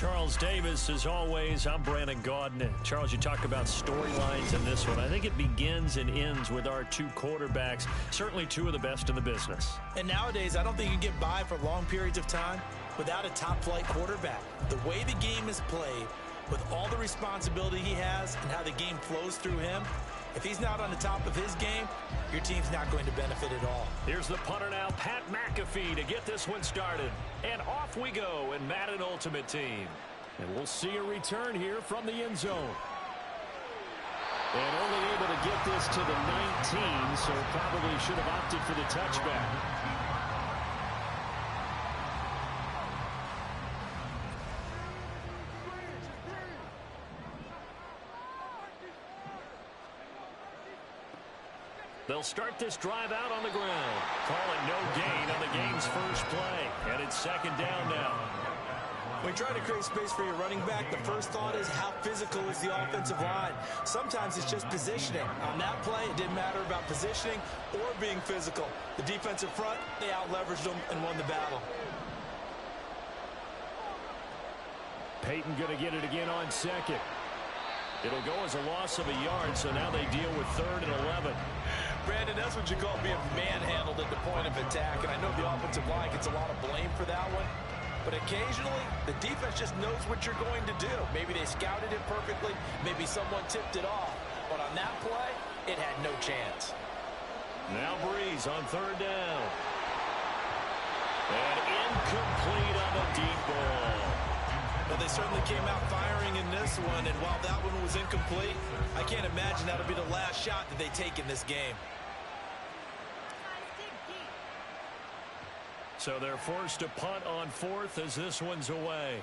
Charles Davis. As always, I'm Brandon Gaudin. Charles, you talk about storylines in this one. I think it begins and ends with our two quarterbacks, certainly two of the best in the business. And nowadays, I don't think you can get by for long periods of time without a top-flight quarterback. The way the game is played, with all the responsibility he has and how the game flows through him, if he's not on the top of his game, your team's not going to benefit at all. Here's the punter now, Pat McAfee, to get this one started. And off we go in Madden Ultimate Team. And we'll see a return here from the end zone. And only able to get this to the 19, so probably should have opted for the touchback. They'll start this drive out on the ground. Call it no gain on the game's first play. And it's second down now. When you try to create space for your running back, the first thought is how physical is the offensive line. Sometimes it's just positioning. On that play, it didn't matter about positioning or being physical. The defensive front, they out-leveraged them and won the battle. Peyton going to get it again on second. It'll go as a loss of a yard, so now they deal with 3rd and 11. Brandon, that's what you call being manhandled at the point of attack, and I know the offensive line gets a lot of blame for that one, but occasionally the defense just knows what you're going to do. Maybe they scouted it perfectly, maybe someone tipped it off, but on that play, it had no chance. Now Breeze on 3rd down. And incomplete on the deep ball. Well, they certainly came out firing in this one, and while that one was incomplete, I can't imagine that'll be the last shot that they take in this game. So they're forced to punt on 4th as this one's away.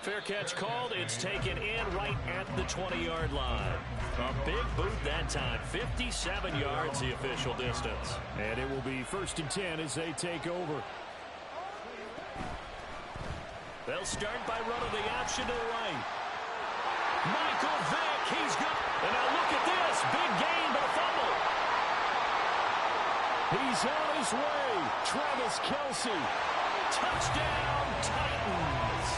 Fair catch called. It's taken in right at the 20-yard line. A big boot that time. 57 yards the official distance. And it will be 1st and 10 as they take over. They'll start by running the option to the right. Michael Vick, he's got... And now look at this. Big gain, but a fumble. He's on his way. Travis Kelce. Touchdown, Titans.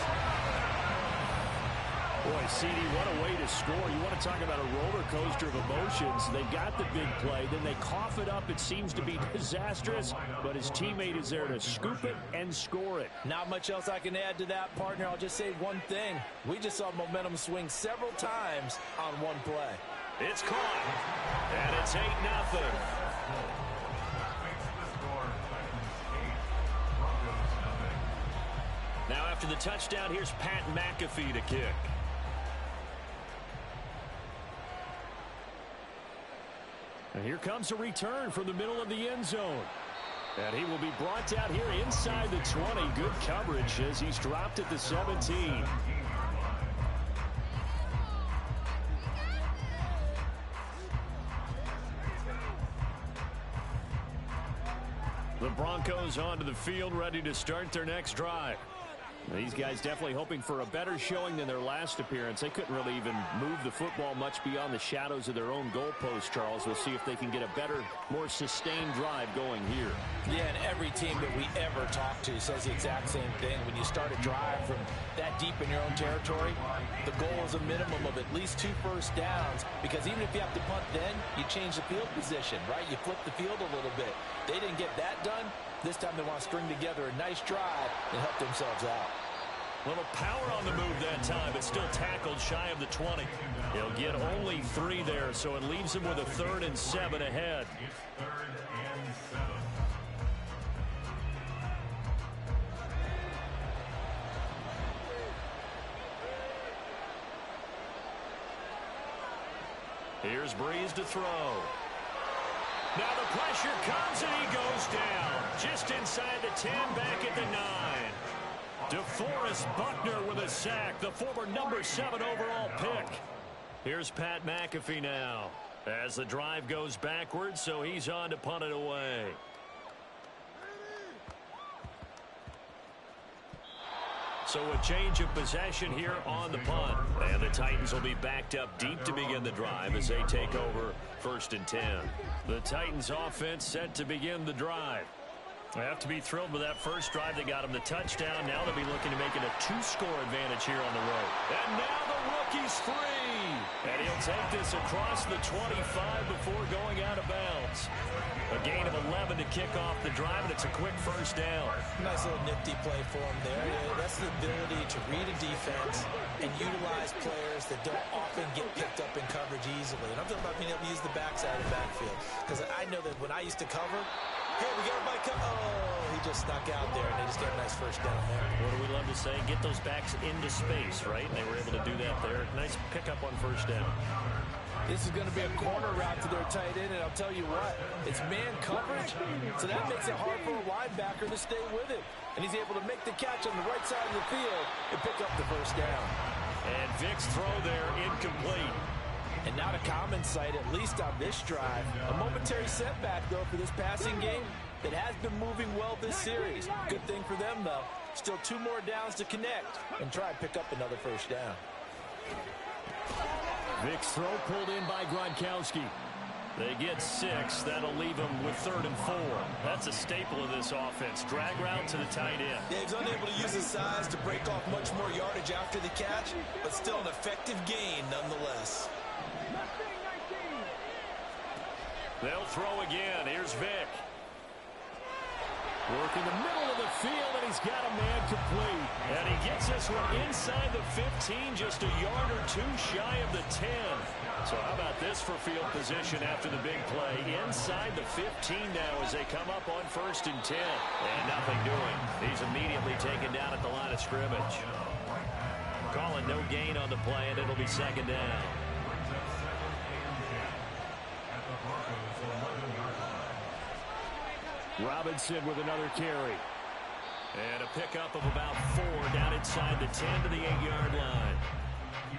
Boy, CD, what a way to score. You want to talk about a roller coaster of emotions. They got the big play, then they cough it up. It seems to be disastrous, but his teammate is there to scoop it and score it. Not much else I can add to that, partner. I'll just say one thing. We just saw momentum swing several times on one play. It's caught, and it's 8-0. Now after the touchdown, here's Pat McAfee to kick. And here comes a return from the middle of the end zone. And he will be brought out here inside the 20. Good coverage as he's dropped at the 17. The Broncos onto the field, ready to start their next drive. These guys definitely hoping for a better showing than their last appearance. They couldn't really even move the football much beyond the shadows of their own goalpost, Charles. We'll see if they can get a better, more sustained drive going here. Yeah, and every team that we ever talk to says the exact same thing. When you start a drive from that deep in your own territory, the goal is a minimum of at least 2 first downs, because even if you have to punt then, you change the field position, right? You flip the field a little bit. They didn't get that done. This time they want to string together a nice drive and help themselves out. Little power on the move that time, but still tackled shy of the 20. He'll get only 3 there, so it leaves him with a 3rd and 7 ahead. Here's Breeze to throw. Now the pressure comes and he goes down. Just inside the 10, back at the 9. DeForest Buckner with a sack, the former number 7 overall pick. Here's Pat McAfee now as the drive goes backwards, so he's on to punt it away. So a change of possession here on the punt. And the Titans will be backed up deep to begin the drive as they take over 1st and 10. The Titans offense set to begin the drive. They have to be thrilled with that first drive. They got him the touchdown. Now they'll be looking to make it a 2-score advantage here on the road. And now the rookie's free. And he'll take this across the 25 before going out of bounds. A gain of 11 to kick off the drive, and it's a quick first down. Nice little nifty play for him there. That's the ability to read a defense and utilize players that don't often get picked up in coverage easily. And I'm talking about being able to use the backside of the backfield. Because I know that when I used to cover, hey, we got everybody come. Oh, he just snuck out there, and they just got a nice first down there. What do we love to say? Get those backs into space, right? And they were able to do that there. Nice pickup on first down. This is going to be a corner route to their tight end, and I'll tell you what, it's man coverage, so that makes it hard for a linebacker to stay with it. And he's able to make the catch on the right side of the field and pick up the first down. And Vick's throw there incomplete. And not a common sight, at least on this drive. A momentary setback, though, for this passing game that has been moving well this series. Good thing for them, though. Still 2 more downs to connect and try and pick up another first down. Vick's throw pulled in by Gronkowski. They get 6. That'll leave them with 3rd and 4. That's a staple of this offense. Drag route to the tight end. Yeah, he's unable to use his size to break off much more yardage after the catch, but still an effective gain nonetheless. They'll throw again. Here's Vick. Work in the middle of the field, and he's got a man complete. And he gets this one inside the 15, just a yard or 2 shy of the 10. So how about this for field position after the big play? Inside the 15 now as they come up on 1st and 10. And nothing doing. He's immediately taken down at the line of scrimmage. Calling no gain on the play, and it'll be 2nd down. Robinson with another carry. And a pickup of about 4 down inside the 10 to the 8-yard line.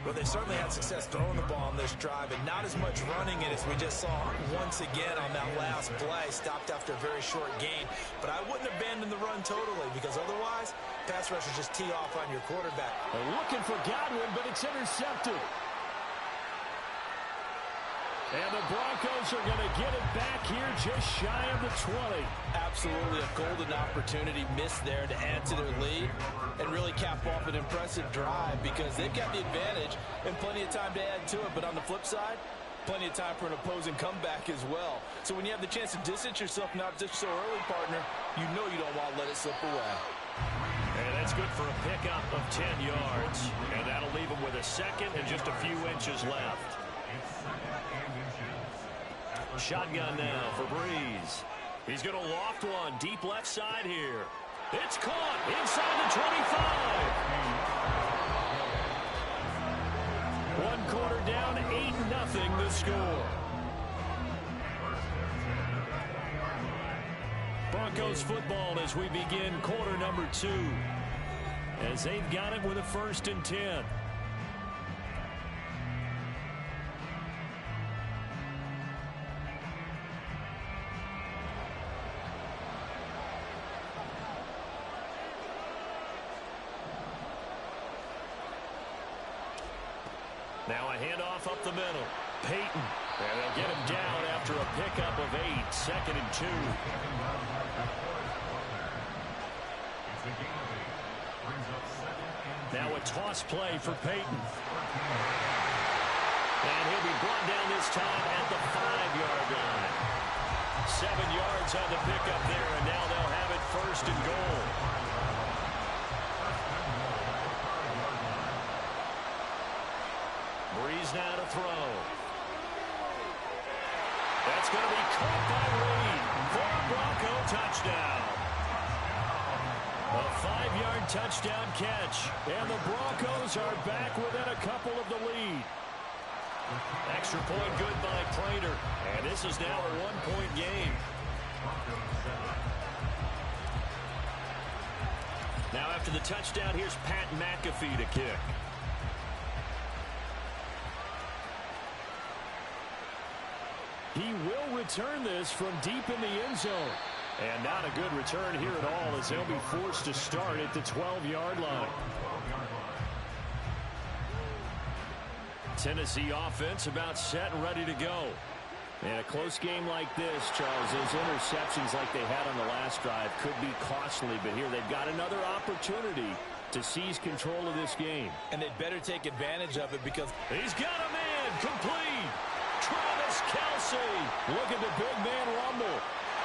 Well, they certainly had success throwing the ball on this drive, and not as much running it as we just saw once again on that last play. Stopped after a very short gain. But I wouldn't abandon the run totally, because otherwise, pass rushers just tee off on your quarterback. They're looking for Godwin, but it's intercepted. And the Broncos are going to get it back here just shy of the 20. Absolutely a golden opportunity missed there to add to their lead and really cap off an impressive drive because they've got the advantage and plenty of time to add to it. But on the flip side, plenty of time for an opposing comeback as well. So when you have the chance to distance yourself not just so early, partner, you know you don't want to let it slip away. And that's good for a pickup of 10 yards. And that'll leave them with a second and just a few inches left. Shotgun now for Breeze. He's going to loft one deep left side here. It's caught inside the 25. 1 quarter down, 8-0 the score. Broncos football as we begin quarter number 2. As they've got it with a 1st and 10. Now a handoff up the middle. Peyton. And they'll get him down after a pickup of 8. 2nd and 2. Now a toss play for Peyton. And he'll be brought down this time at the 5-yard line. 7 yards on the pickup there, and now they'll have it 1st and goal. Breeze now to throw. That's going to be caught by Reed for a Bronco touchdown. A 5-yard touchdown catch, and the Broncos are back within a couple of the lead. Extra point good by Prater, and this is now a 1-point game. Now after the touchdown, here's Pat McAfee to kick. He will return this from deep in the end zone. And not a good return here at all as they'll be forced to start at the 12-yard line. Tennessee offense about set and ready to go. And a close game like this, Charles, those interceptions like they had on the last drive could be costly, but here they've got another opportunity to seize control of this game. And they'd better take advantage of it because he's got a man complete. Travis Kelce looking to big man rumble.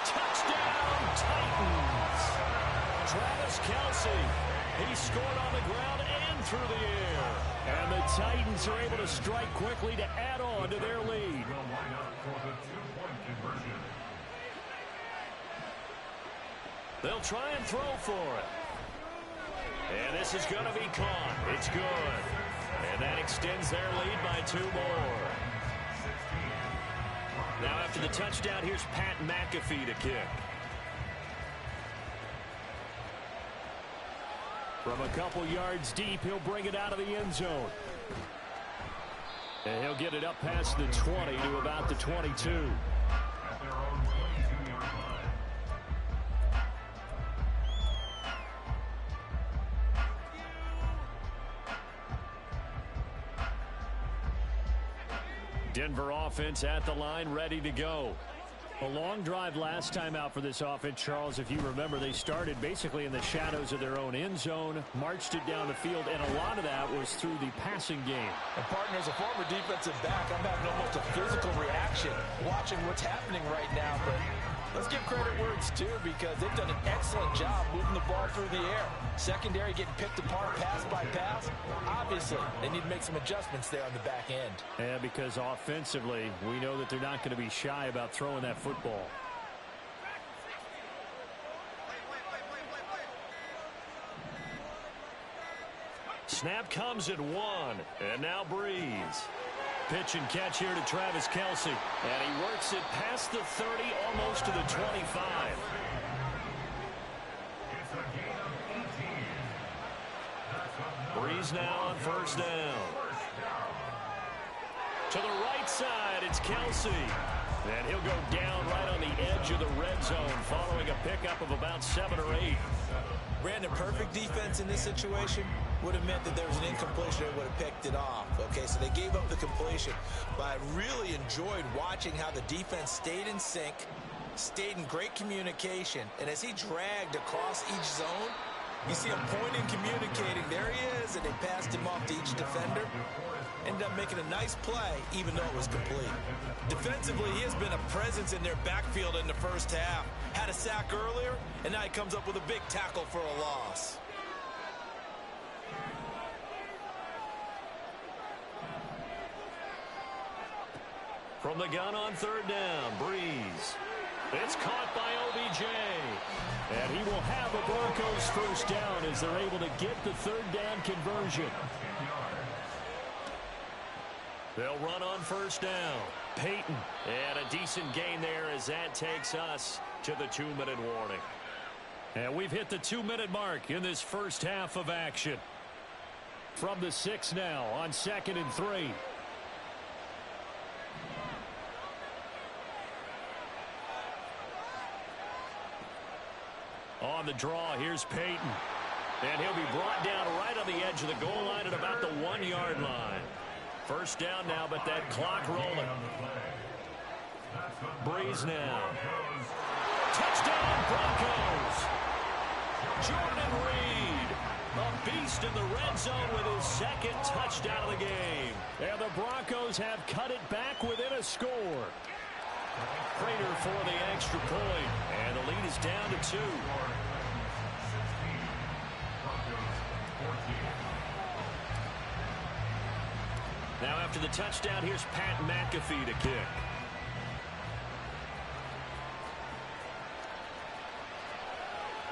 Touchdown, Titans. Travis Kelce, he scored on the ground and through the air. And the Titans are able to strike quickly to add on to their lead. They'll try and throw for it. And this is going to be caught. It's good. And that extends their lead by 2 more. Now after the touchdown, here's Pat McAfee to kick. From a couple yards deep, he'll bring it out of the end zone. And he'll get it up past the 20 to about the 22. Denver offense at the line, ready to go. A long drive last time out for this offense, Charles. If you remember, they started basically in the shadows of their own end zone, marched it down the field, and a lot of that was through the passing game. And partner, as a former defensive back, I'm having almost a physical reaction watching what's happening right now. But let's give credit where it's due because they've done an excellent job moving the ball through the air. Secondary getting picked apart pass by pass. Obviously, they need to make some adjustments there on the back end. Yeah, because offensively, we know that they're not going to be shy about throwing that football. Snap comes at 1, and now Breeze. Pitch and catch here to Travis Kelce. And he works it past the 30, almost to the 25. Breeze now on first down. To the right side, it's Kelce. And he'll go down right on the edge of the red zone following a pickup of about 7 or 8. Brandon, perfect defense in this situation would have meant that there was an incompletion and would have picked it off. Okay, so they gave up the completion. But I really enjoyed watching how the defense stayed in sync, stayed in great communication. And as he dragged across each zone, you see him pointing, communicating. There he is, and they passed him off to each defender. Ended up making a nice play, even though it was complete. Defensively, he has been a presence in their backfield in the first half. Had a sack earlier, and now he comes up with a big tackle for a loss. From the gun on third down, Breeze. It's caught by OBJ. And he will have a Broncos first down as they're able to get the third down conversion. They'll run on first down. Peyton. And a decent gain there as that takes us to the 2-minute warning. And we've hit the 2-minute mark in this first half of action. From the 6 now on 2nd and 3. On the draw, here's Peyton. And he'll be brought down right on the edge of the goal line at about the 1-yard line. First down now, but that clock rolling. Breeze now. Touchdown, Broncos! Jordan Reed, a beast in the red zone with his second touchdown of the game. And the Broncos have cut it back within a score. Prater for the extra point, and the lead is down to 2. Now after the touchdown, here's Pat McAfee to kick.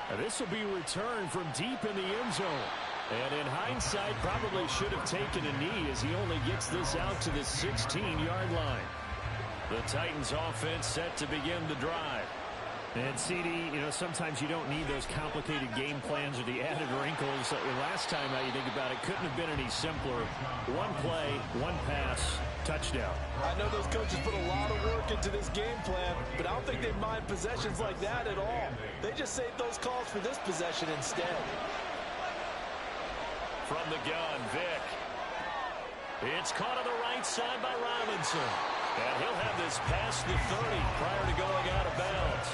Now this will be returned from deep in the end zone. And in hindsight, probably should have taken a knee as he only gets this out to the 16-yard line. The Titans offense set to begin the drive. And CD, you know, sometimes you don't need those complicated game plans or the added wrinkles. Last time, you think about it, couldn't have been any simpler. One play, one pass, touchdown. I know those coaches put a lot of work into this game plan, but I don't think they mind possessions like that at all. They just saved those calls for this possession instead. From the gun, Vick. It's caught on the right side by Robinson. And he'll have this past the 30 prior to going out of bounds.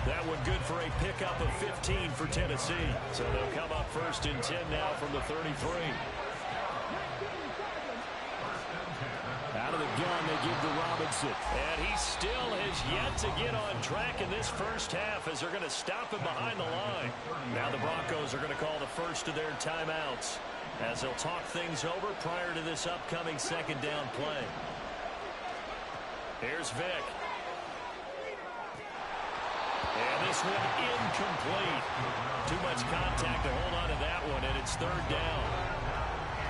That one good for a pickup of 15 for Tennessee. So they'll come up first and 10 now from the 33. Out of the gun, they give to Robinson. And he still has yet to get on track in this first half as they're going to stop him behind the line. Now the Broncos are going to call the first of their timeouts as they'll talk things over prior to this upcoming second down play. Here's Vick. And this one incomplete. Too much contact to hold on to that one, and it's third down.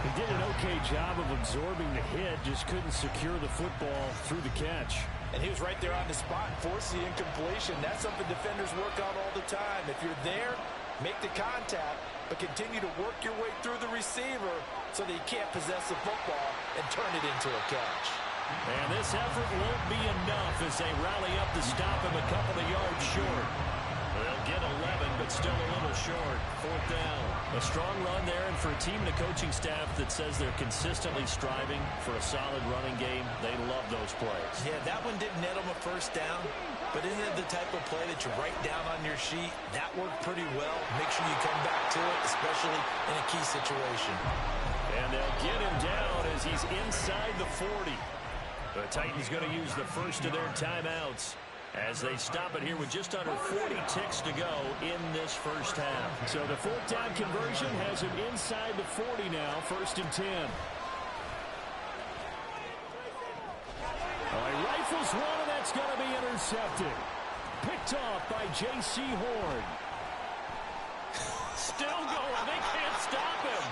He did an okay job of absorbing the hit, just couldn't secure the football through the catch. And he was right there on the spot, forcing the incompletion. That's something defenders work on all the time. If you're there, make the contact, but continue to work your way through the receiver so that you can't possess the football and turn it into a catch. And this effort won't be enough as they rally up to stop him a couple of yards short. They'll get 11, but still a little short. Fourth down. A strong run there, and for a team and a coaching staff that says they're consistently striving for a solid running game, they love those plays. Yeah, that one didn't net them a first down, but isn't it the type of play that you write down on your sheet? That worked pretty well. Make sure you come back to it, especially in a key situation. And they'll get him down as he's inside the 40. The Titans going to use the first of their timeouts as they stop it here with just under 40 ticks to go in this first half. So the fourth down conversion has him inside the 40 now, first and 10. He rifles one, and that's going to be intercepted. Picked off by J.C. Horn. Still going. They can't stop him.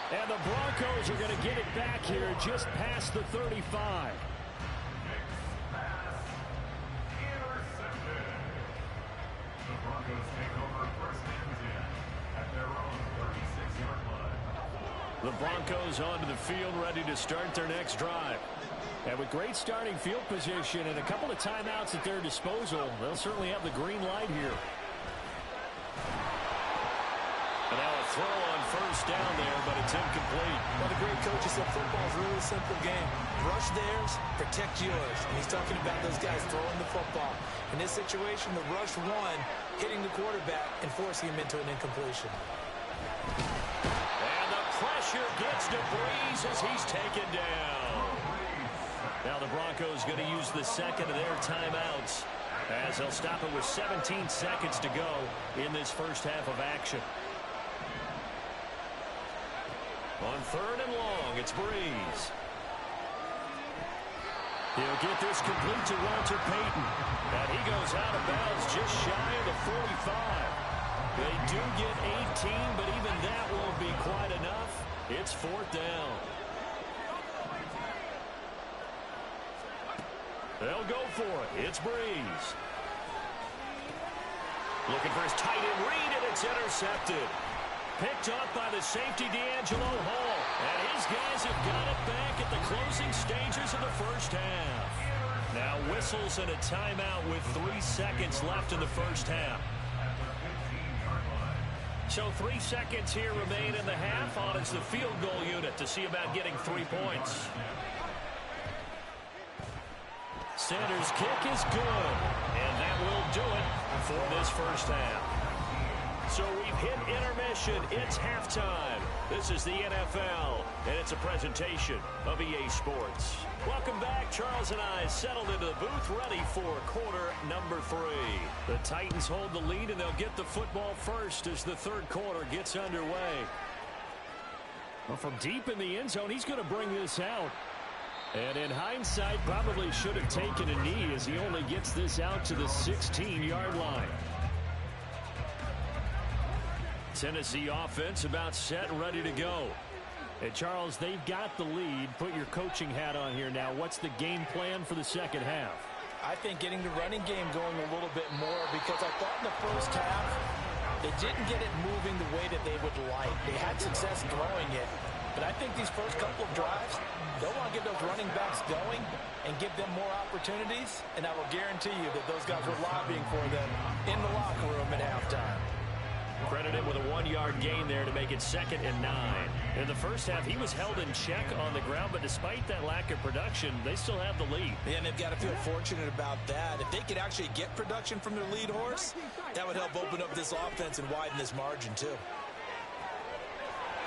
And the Broncos are going to get it back here just past the 35. The Broncos onto the field, ready to start their next drive. And with great starting field position and a couple of timeouts at their disposal, they'll certainly have the green light here. And now a throw on first down there, but it's incomplete. Well, the great coach said football is a really simple game. Rush theirs, protect yours. And he's talking about those guys throwing the football. In this situation, the rush one, hitting the quarterback and forcing him into an incompletion. And the pressure gets to Breeze as he's taken down. Now the Broncos going to use the second of their timeouts as they'll stop it with 17 seconds to go in this first half of action. On third and long, it's Breeze. He'll get this complete to Walter Payton. And he goes out of bounds just shy of the 45. They do get 18, but even that won't be quite enough. It's fourth down. They'll go for it. It's Breeze. Looking for his tight end read, and it's intercepted. Picked up by the safety, D'Angelo Hall. And his guys have got it back at the closing stages of the first half. Now whistles and a timeout with 3 seconds left in the first half. So 3 seconds here remain in the half on as the field goal unit to see about getting 3 points. Sanders' kick is good. And that will do it for this first half. So we've hit intermission. It's halftime. This is the NFL, and it's a presentation of EA Sports. Welcome back. Charles and I settled into the booth, ready for quarter number 3. The Titans hold the lead, and they'll get the football first as the third quarter gets underway. Well, from deep in the end zone, he's going to bring this out. And in hindsight, probably should have taken a knee as he only gets this out to the 16-yard line. Tennessee offense about set and ready to go. And Charles, they've got the lead. Put your coaching hat on here now. What's the game plan for the second half? I think getting the running game going a little bit more, because I thought in the first half they didn't get it moving the way that they would like. They had success throwing it, but I think these first couple of drives, they'll want to get those running backs going and give them more opportunities, and I will guarantee you that those guys were lobbying for them in the locker room at halftime. Credit him with a 1-yard gain there to make it 2nd and 9. In the first half, he was held in check on the ground, but despite that lack of production, they still have the lead. Yeah, and they've got to feel fortunate about that. If they could actually get production from their lead horse, that would help open up this offense and widen this margin too.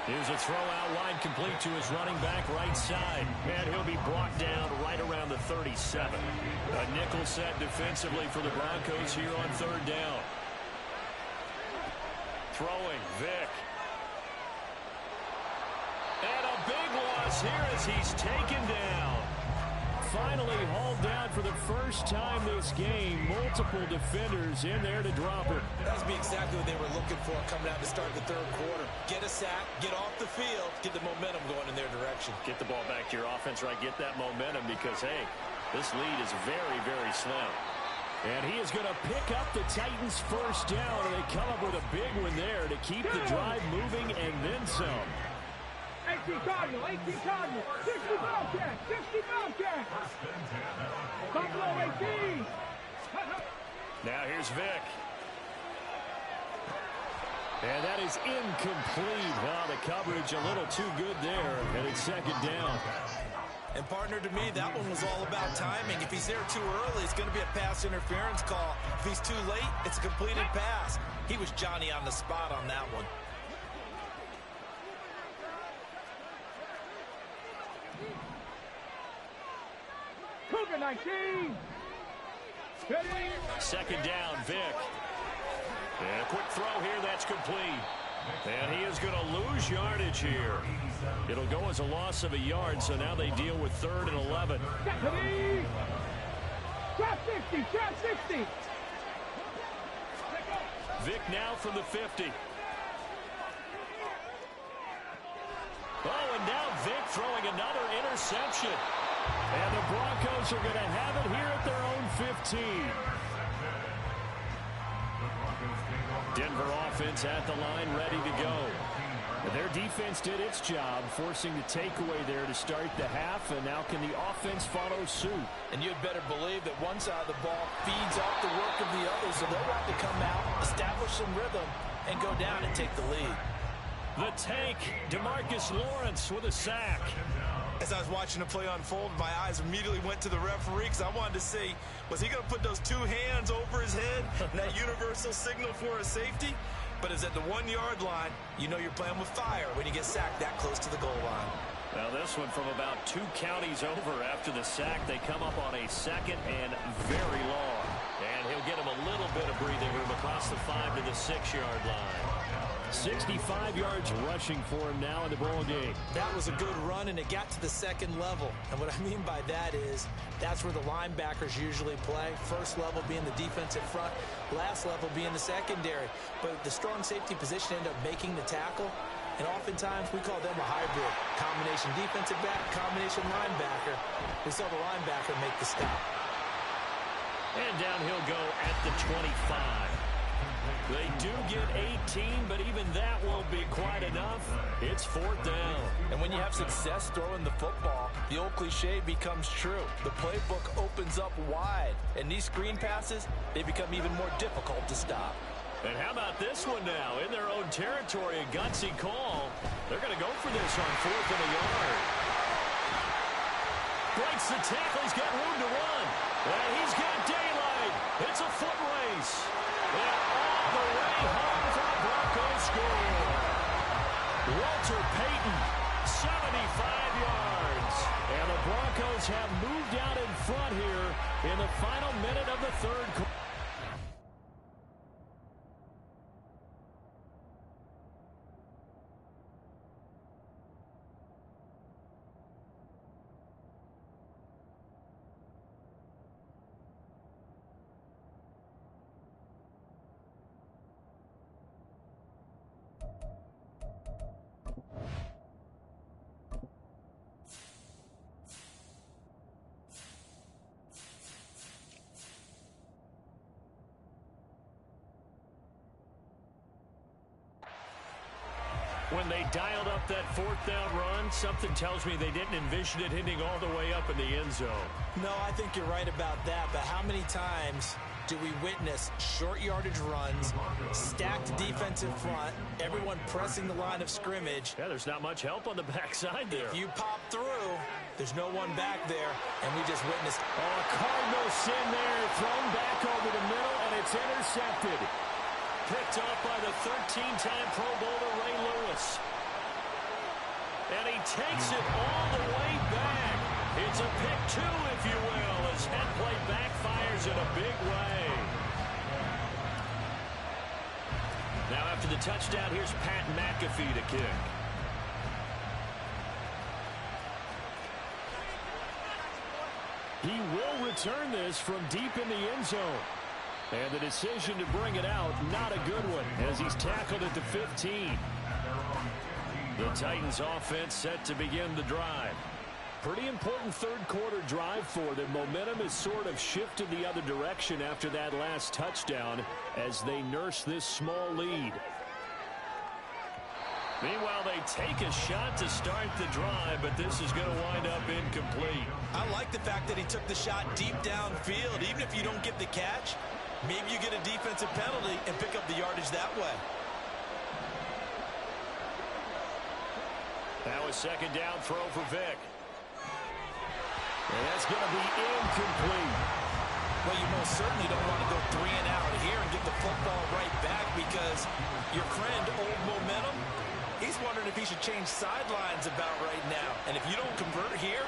Here's a throw out wide, complete to his running back right side. And he'll be brought down right around the 37. A nickel set defensively for the Broncos here on 3rd down. Throwing, Vick. And a big loss here as he's taken down. Finally hauled down for the first time this game. Multiple defenders in there to drop it. That would be exactly what they were looking for coming out to start the 3rd quarter. Get a sack, get off the field, get the momentum going in their direction. Get the ball back to your offense, right? Get that momentum because, hey, this lead is very, very slim. And he is going to pick up the Titans' first down, and they come up with a big one there to keep the drive moving and then some. 18 Cardinal, 18 Cardinal, 60 Bobcat, 60 Bobcat. Buffalo 18. Now here's Vick. And that is incomplete. Well, the coverage a little too good there, and it's 2nd down. And partner, to me, that one was all about timing. If he's there too early, it's going to be a pass interference call. If he's too late, it's a completed pass. He was Johnny on the spot on that one. Cougar 19. 2nd down, Vick. And a quick throw here, that's complete. And he is going to lose yardage here. It'll go as a loss of a yard, so now they deal with 3rd and 11. Trap 60, trap 60. Vick now from the 50. Oh, and now Vick throwing another interception. And the Broncos are going to have it here at their own 15. Denver offense at the line, ready to go. Their defense did its job, forcing the takeaway there to start the half, and now can the offense follow suit? And you'd better believe that one side of the ball feeds off the work of the other, so they'll have to come out, establish some rhythm, and go down and take the lead. The tank, DeMarcus Lawrence with a sack. As I was watching the play unfold, my eyes immediately went to the referee because I wanted to see, was he going to put those 2 hands over his head, that universal signal for a safety? But it's at the 1-yard line. You know you're playing with fire when you get sacked that close to the goal line. Now this one from about 2 counties over after the sack. They come up on a 2nd and very long. And he'll get him a little bit of breathing room across the 5 to the 6-yard line. 65 yards rushing for him now in the ball game. That was a good run, and it got to the 2nd level. And what I mean by that is that's where the linebackers usually play. First level being the defensive front, last level being the secondary. But the strong safety position ended up making the tackle. And oftentimes we call them a hybrid. Combination defensive back, combination linebacker. We saw the linebacker make the stop. And down he'll go at the 25. They do get 18, but even that won't be quite enough. It's 4th down. And when you have success throwing the football, the old cliche becomes true. The playbook opens up wide. And these screen passes, they become even more difficult to stop. And how about this one now? In their own territory, a gutsy call. They're going to go for this on 4th and a yard. Breaks the tackle. He's got room to run. And he's got daylight. It's a foot race. And all the way home for the Broncos score. Walter Payton, 75 yards. And the Broncos have moved out in front here in the final minute of the 3rd quarter. When they dialed up that 4th down run, something tells me they didn't envision it hitting all the way up in the end zone. No, I think you're right about that, but how many times do we witness short yardage runs, stacked defensive front, everyone pressing the line of scrimmage. Yeah, there's not much help on the backside there. If you pop through, there's no one back there, and we just witnessed. Oh, Cardinal sin there, thrown back over the middle, and it's intercepted. Picked off by the 13-time Pro Bowler Ray Lewis. And he takes it all the way back. It's a pick two, if you will, as head play backfires in a big way. Now after the touchdown, here's Pat McAfee to kick. He will return this from deep in the end zone. And the decision to bring it out, not a good one, as he's tackled at the 15. The Titans offense set to begin the drive. Pretty important third quarter drive for them. Momentum has sort of shifted the other direction after that last touchdown as they nurse this small lead. Meanwhile, they take a shot to start the drive, but this is going to wind up incomplete. I like the fact that he took the shot deep downfield. Even if you don't get the catch, maybe you get a defensive penalty and pick up the yardage that way. That was second down throw for Vic. And that's going to be incomplete. Well, you most certainly don't want to go 3 and out here and get the football right back because your friend, Old Momentum, he's wondering if he should change sidelines about right now. And if you don't convert here,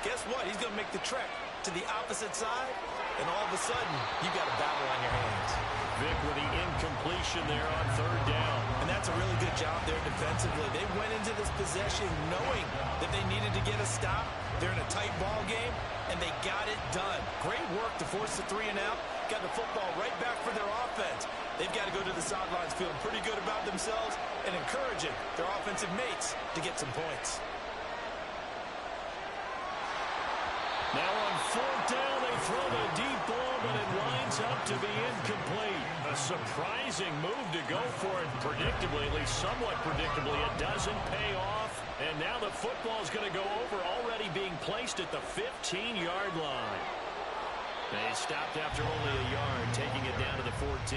guess what? He's going to make the trek to the opposite side, and all of a sudden, you've got a battle on your hands. Vic with the incompletion there on third down. And that's a really good job there defensively. They went into this possession knowing that they needed to get a stop. They're in a tight ball game, and they got it done. Great work to force the 3 and out. Got the football right back for their offense. They've got to go to the sidelines feeling pretty good about themselves and encouraging their offensive mates to get some points. Now on fourth down, they throw the deep ball, but it winds up to be incomplete. A surprising move to go for it predictably, at least somewhat predictably. It doesn't pay off, and now the football is going to go over, already being placed at the 15-yard line. They stopped after only a yard, taking it down to the 14.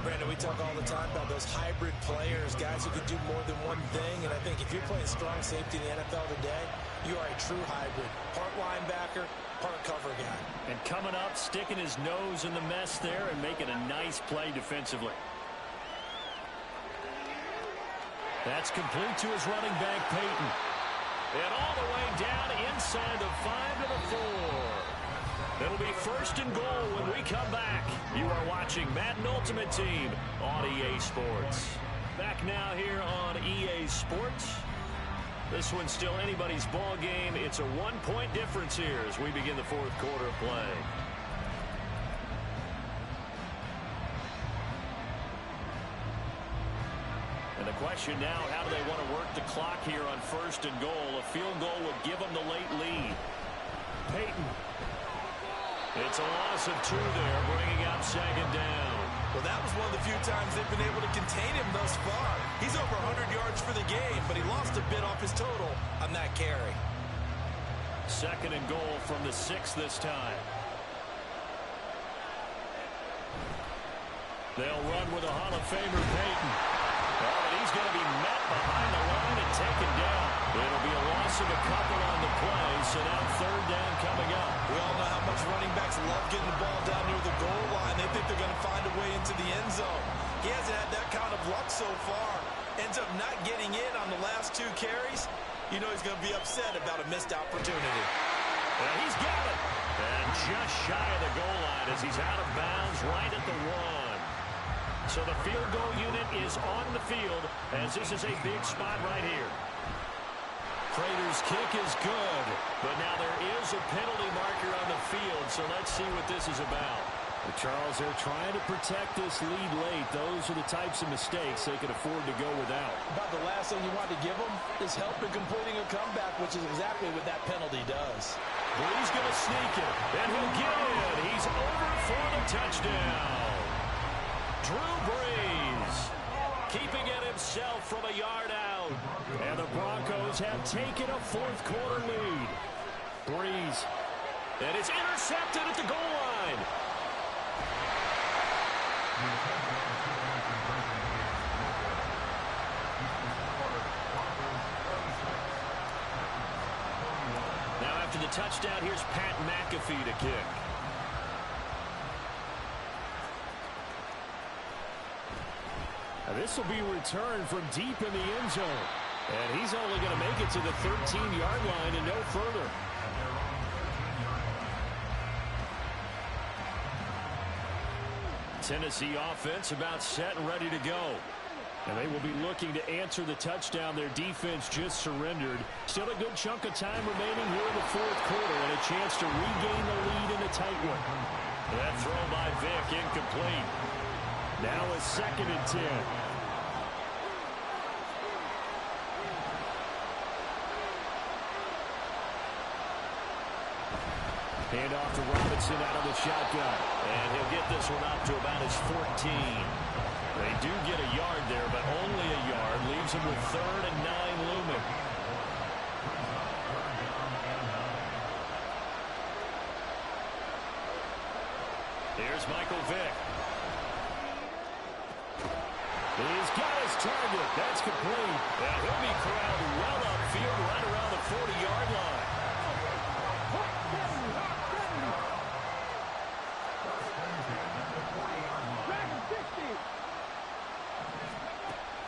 Brandon, we talk all the time about those hybrid players, guys who can do more than one thing, and I think if you're playing strong safety in the NFL today, you are a true hybrid. Part linebacker, part cover guy. And coming up, sticking his nose in the mess there and making a nice play defensively. That's complete to his running back, Peyton. And all the way down inside the 5 to the 4. It'll be first and goal when we come back. You are watching Madden Ultimate Team on EA Sports. Back now here on EA Sports. This one's still anybody's ball game. It's a 1-point difference here as we begin the fourth quarter of play. And the question now, how do they want to work the clock here on first and goal? A field goal would give them the late lead. Peyton. It's a loss of 2 there, bringing up second down. Well, that was one of the few times they've been able to contain him thus far. He's over 100 yards for the game, but he lost a bit off his total on that carry. Second and goal from the 6 this time. They'll run with a Hall of Famer, Peyton. Oh, and he's going to be met behind the line and taken down. It'll be a loss of a couple on the play, so now third down coming up. We all know how much running backs love getting the ball down near the goal line. They think they're going to find a way into the end zone. He hasn't had that kind of luck so far. Ends up not getting in on the last 2 carries. You know he's going to be upset about a missed opportunity. And he's got it. And just shy of the goal line as he's out of bounds right at the 1. So the field goal unit is on the field as this is a big spot right here. Prater's kick is good, but now there is a penalty marker on the field, so let's see what this is about. But Charles, they're trying to protect this lead late. Those are the types of mistakes they can afford to go without. About the last thing you want to give them is help in completing a comeback, which is exactly what that penalty does. Brees going to sneak it, and he'll get it. He's over for the touchdown. Drew Brees keeping it himself from a yard out. And the Broncos have taken a fourth quarter lead. Brees. And it's intercepted at the goal line. Now after the touchdown, here's Pat McAfee to kick. Now this will be returned from deep in the end zone. And he's only going to make it to the 13-yard line and no further. Tennessee offense about set and ready to go. And they will be looking to answer the touchdown their defense just surrendered. Still a good chunk of time remaining here in the fourth quarter and a chance to regain the lead in a tight one. That throw by Vick incomplete. Now a 2nd and 10. Hand off to Robinson out of the shotgun. And he'll get this one up to about his 14. They do get a yard there, but only a yard. Leaves him with 3rd and 9 looming. Here's Michael Vick. He's got his target. That's complete. And he'll be corralled well upfield right around the 40-yard line.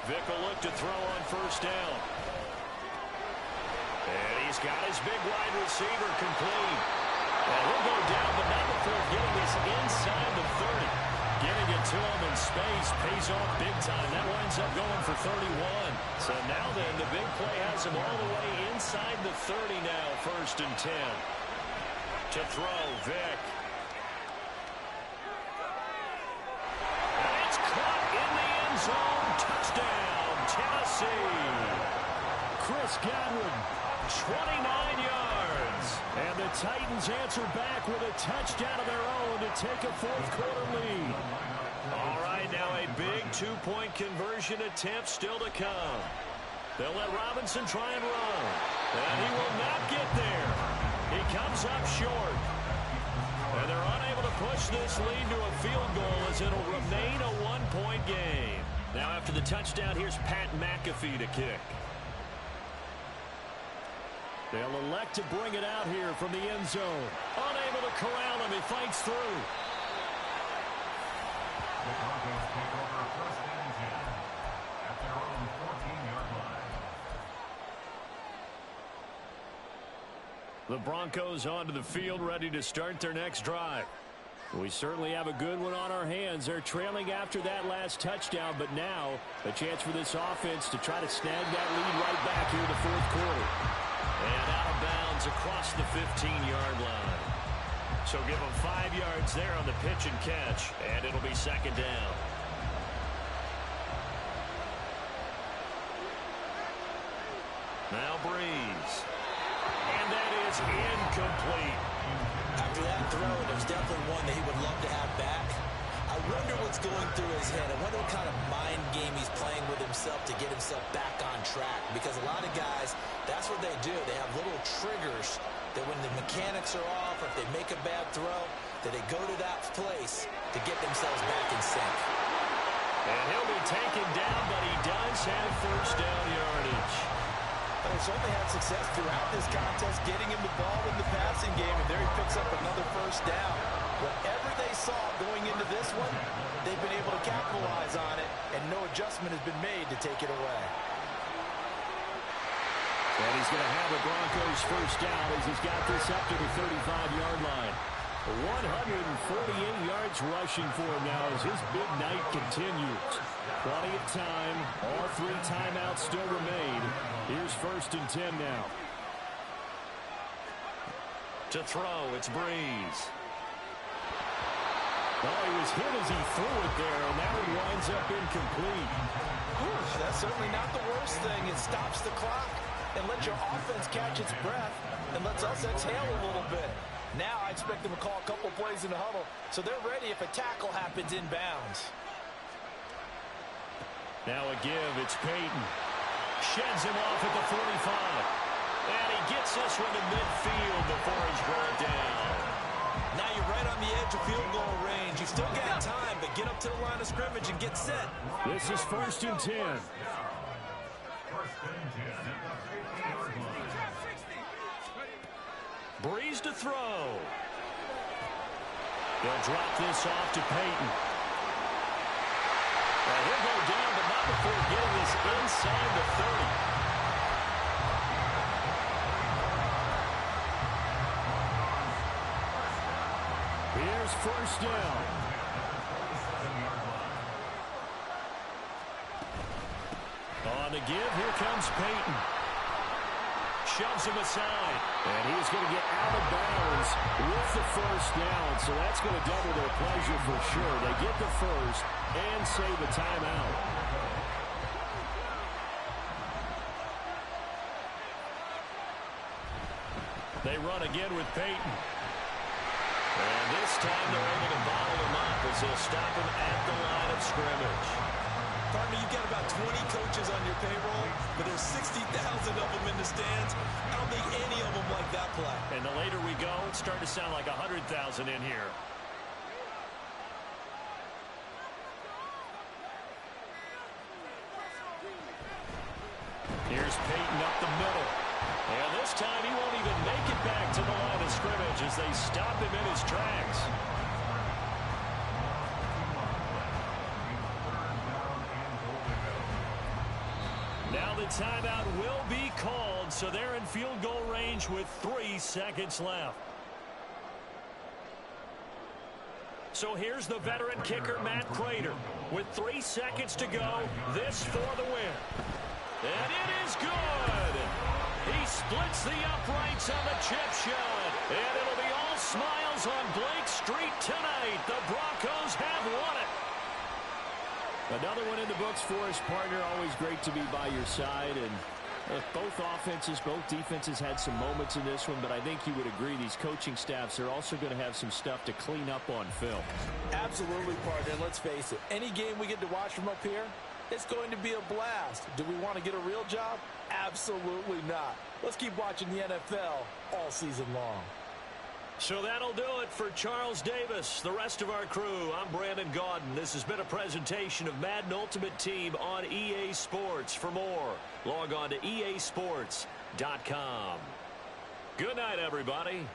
Vick will look to throw on 1st down. And he's got his big wide receiver complete. And he'll go down, but not before getting this inside the 30. Getting it to him in space pays off big time. That winds up going for 31. So now then, the big play has him all the way inside the 30 now, 1st and 10. To throw, Vick. And it's caught in the end zone. Touchdown, Tennessee. Chris Godwin, 29 yards. And the Titans answer back with a touchdown of their own to take a fourth quarter lead. All right, now a big 2-point conversion attempt still to come. They'll let Robinson try and run. And he will not get there. He comes up short. And they're unable to push this lead to a field goal as it'll remain a 1-point game. Now after the touchdown, here's Pat McAfee to kick. They'll elect to bring it out here from the end zone. Unable to corral him. He fights through. The Broncos take over 1st and 10 at their own 14-yard line. The Broncos onto the field, ready to start their next drive. We certainly have a good one on our hands. They're trailing after that last touchdown, but now a chance for this offense to try to snag that lead right back here in the fourth quarter. And out of bounds across the 15-yard line. So give them 5 yards there on the pitch and catch, and it'll be 2nd down. Now Breeze. And that is incomplete. After that throw, it was definitely one that he would love to have back. I wonder what's going through his head. I wonder what kind of mind game he's playing with himself to get himself back on track. Because a lot of guys, that's what they do. They have little triggers that when the mechanics are off or if they make a bad throw, that they go to that place to get themselves back in sync. And he'll be taken down, but he does have 1st down yardage. But he's only had success throughout this contest, getting him the ball in the passing game, and there he picks up another 1st down. Whatever they saw going into this one, they've been able to capitalize on it, and no adjustment has been made to take it away. And he's going to have the Broncos 1st down as he's got this up to the 35-yard line. 148 yards rushing for him now as his big night continues. Plenty of time. All 3 timeouts still remain. Here's 1st and 10 now. To throw, it's Breeze. Oh, he was hit as he threw it there, and that one winds up incomplete. That's certainly not the worst thing. It stops the clock and lets your offense catch its breath and lets us exhale a little bit. Now I expect them to call a couple plays in the huddle, so they're ready if a tackle happens inbounds. Now a give, it's Peyton. Sheds him off at the 45. And he gets this one to midfield before he's brought down. Now you're right on the edge of field goal range. You've still got time, but get up to the line of scrimmage and get set. This is 1st and 10. 1st and 10 at the 50-yard line. Breeze to throw. They'll drop this off to Peyton. Well, he'll go down, but not before getting this inside the 30. Here's 1st down. On the give, here comes Peyton. Shoves him aside. And he's going to get out of bounds with the 1st down. So that's going to double their pleasure for sure. They get the 1st and save a timeout. They run again with Peyton. And this time they're able to bottle him up as they'll stop him at the line of scrimmage. Partner, you've got about 20 coaches on your payroll, but there's 60,000 of them in the stands. I don't think any of them like that play. And the later we go, it's starting to sound like 100,000 in here. Here's Peyton up the middle. And this time he won't even make it back to the line of scrimmage as they stop him in his tracks. Now the timeout will be called, so they're in field goal range with 3 seconds left. So here's the veteran kicker, Matt Prater. With 3 seconds to go, this for the win. And it is good. He splits the uprights on the chip shot. And it'll be all smiles on Blake Street tonight. The Broncos have won it. Another one in the books for his partner. Always great to be by your side. And both offenses, both defenses had some moments in this one, but I think you would agree these coaching staffs are also going to have some stuff to clean up on film. Absolutely, partner. Let's face it. Any game we get to watch from up here, it's going to be a blast. Do we want to get a real job? Absolutely not. Let's keep watching the NFL all season long. So that'll do it for Charles Davis, the rest of our crew. I'm Brandon Gaudin. This has been a presentation of Madden Ultimate Team on EA Sports. For more, log on to easports.com. Good night, everybody.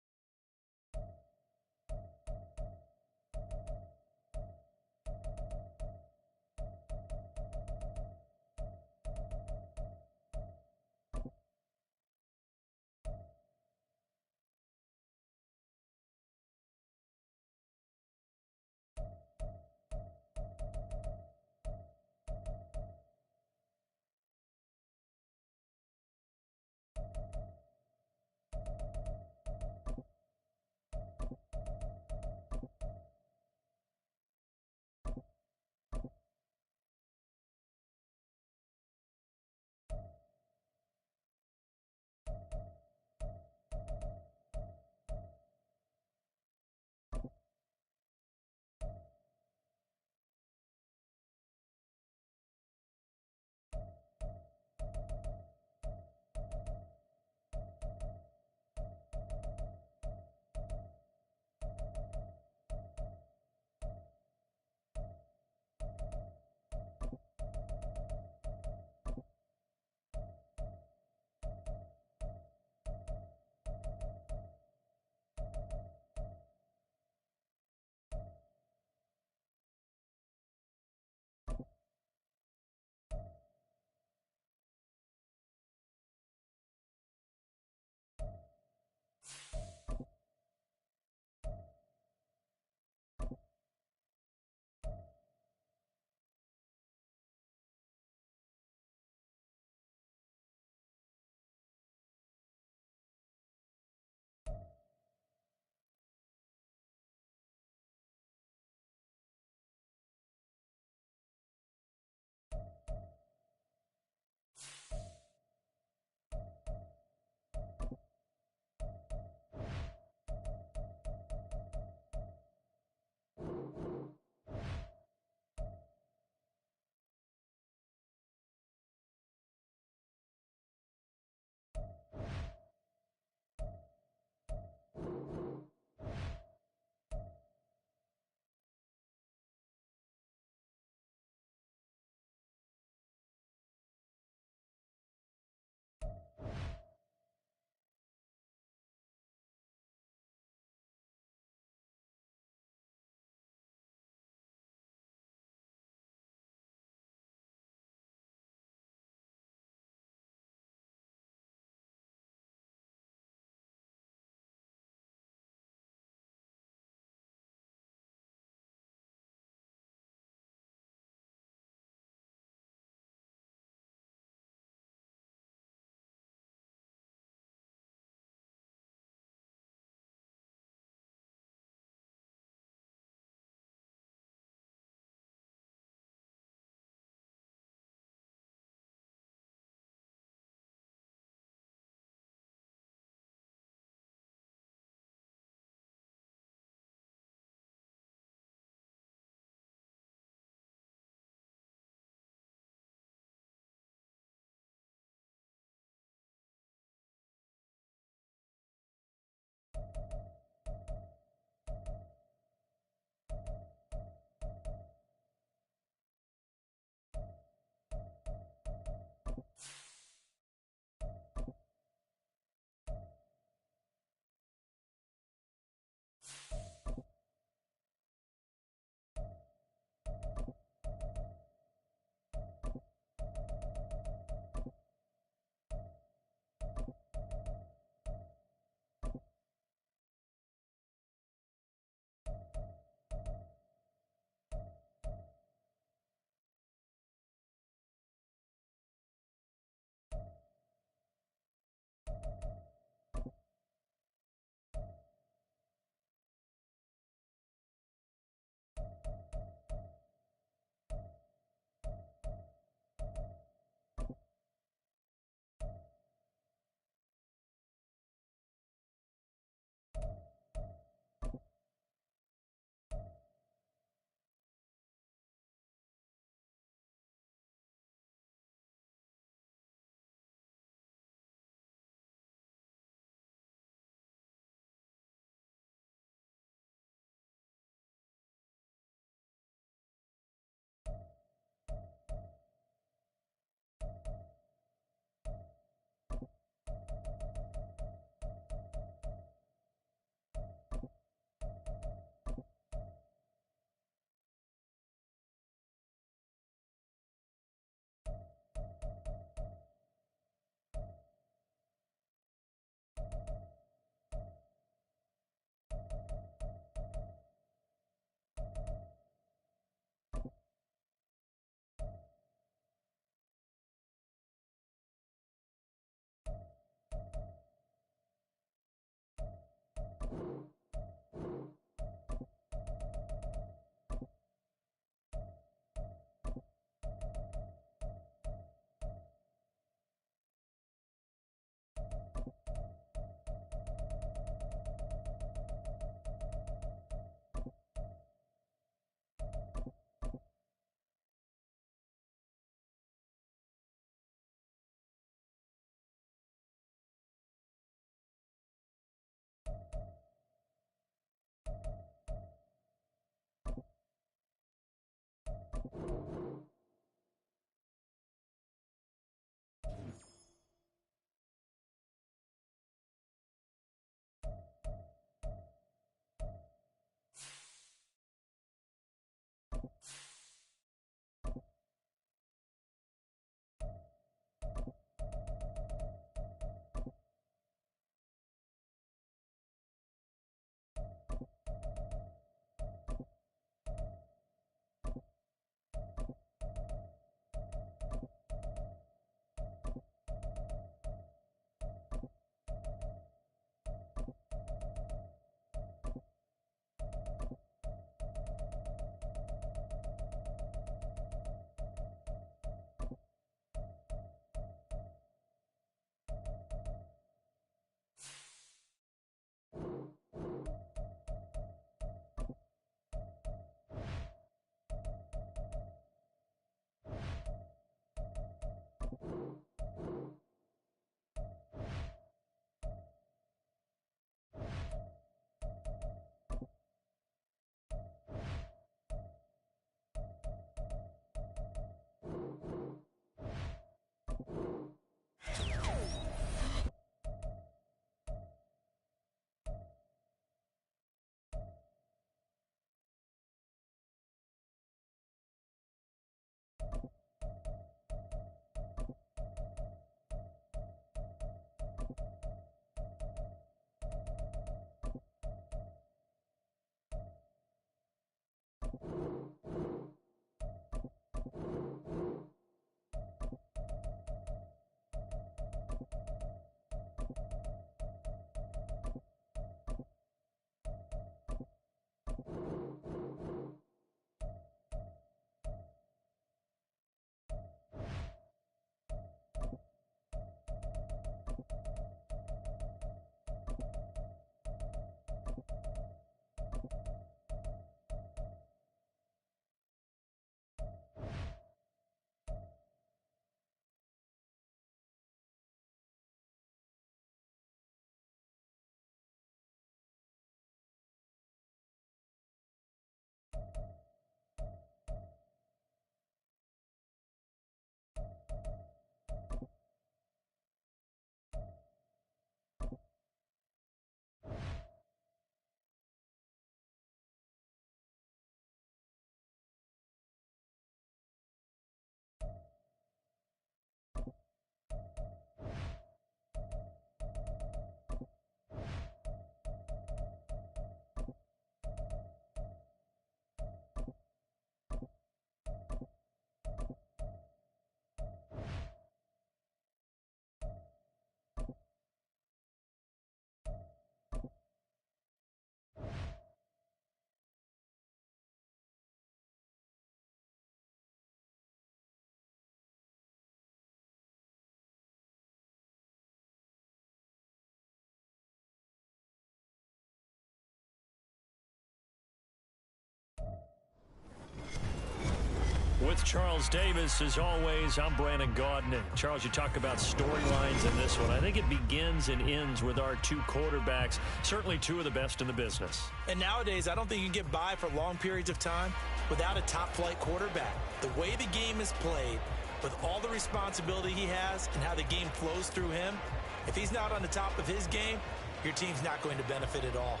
with Charles Davis. As always, I'm Brandon Gaudin. And Charles, you talk about storylines in this one. I think it begins and ends with our two quarterbacks, certainly two of the best in the business. And nowadays, I don't think you can get by for long periods of time without a top-flight quarterback. The way the game is played, with all the responsibility he has and how the game flows through him, if he's not on the top of his game, your team's not going to benefit at all.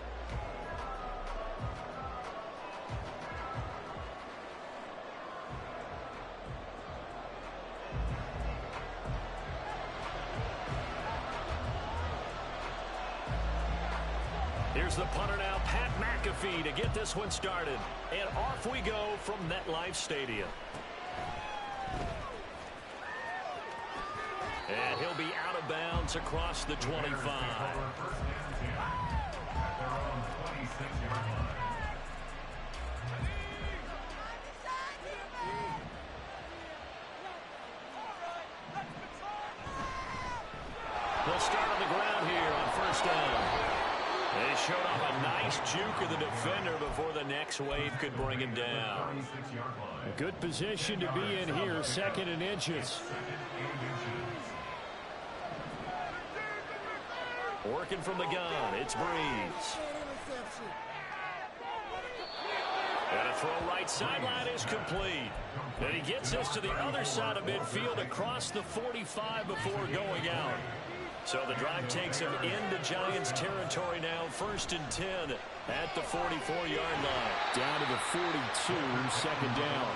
Here's the punter now, Pat McAfee, to get this one started. And off we go from MetLife Stadium. And he'll be out of bounds across the 25. They'll start on the ground here on first down. They showed off a nice juke of the defender before the next wave could bring him down. A good position to be in here, second and inches. Working from the gun, it's Breeze. And a throw right sideline is complete. And he gets us to the other side of midfield across the 45 before going out. So the drive takes him into Giants territory now, first and 10 at the 44-yard line. Down to the 42, second down.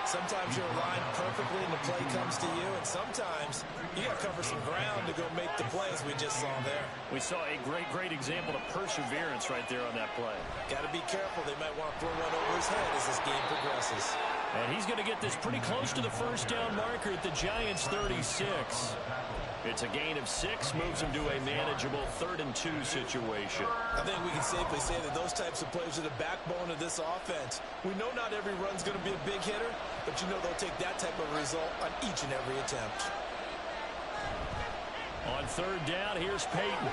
Sometimes you're aligned perfectly and the play comes to you, and sometimes you got to cover some ground to go make the play, as we just saw there. We saw a great example of perseverance right there on that play. Got to be careful. They might want to throw one over his head as this game progresses. And he's going to get this pretty close to the first down marker at the Giants' 36. It's a gain of 6, moves him to a manageable 3rd and 2 situation. I think we can safely say that those types of plays are the backbone of this offense. We know not every run's going to be a big hitter, but you know they'll take that type of result on each and every attempt. On 3rd down, here's Peyton.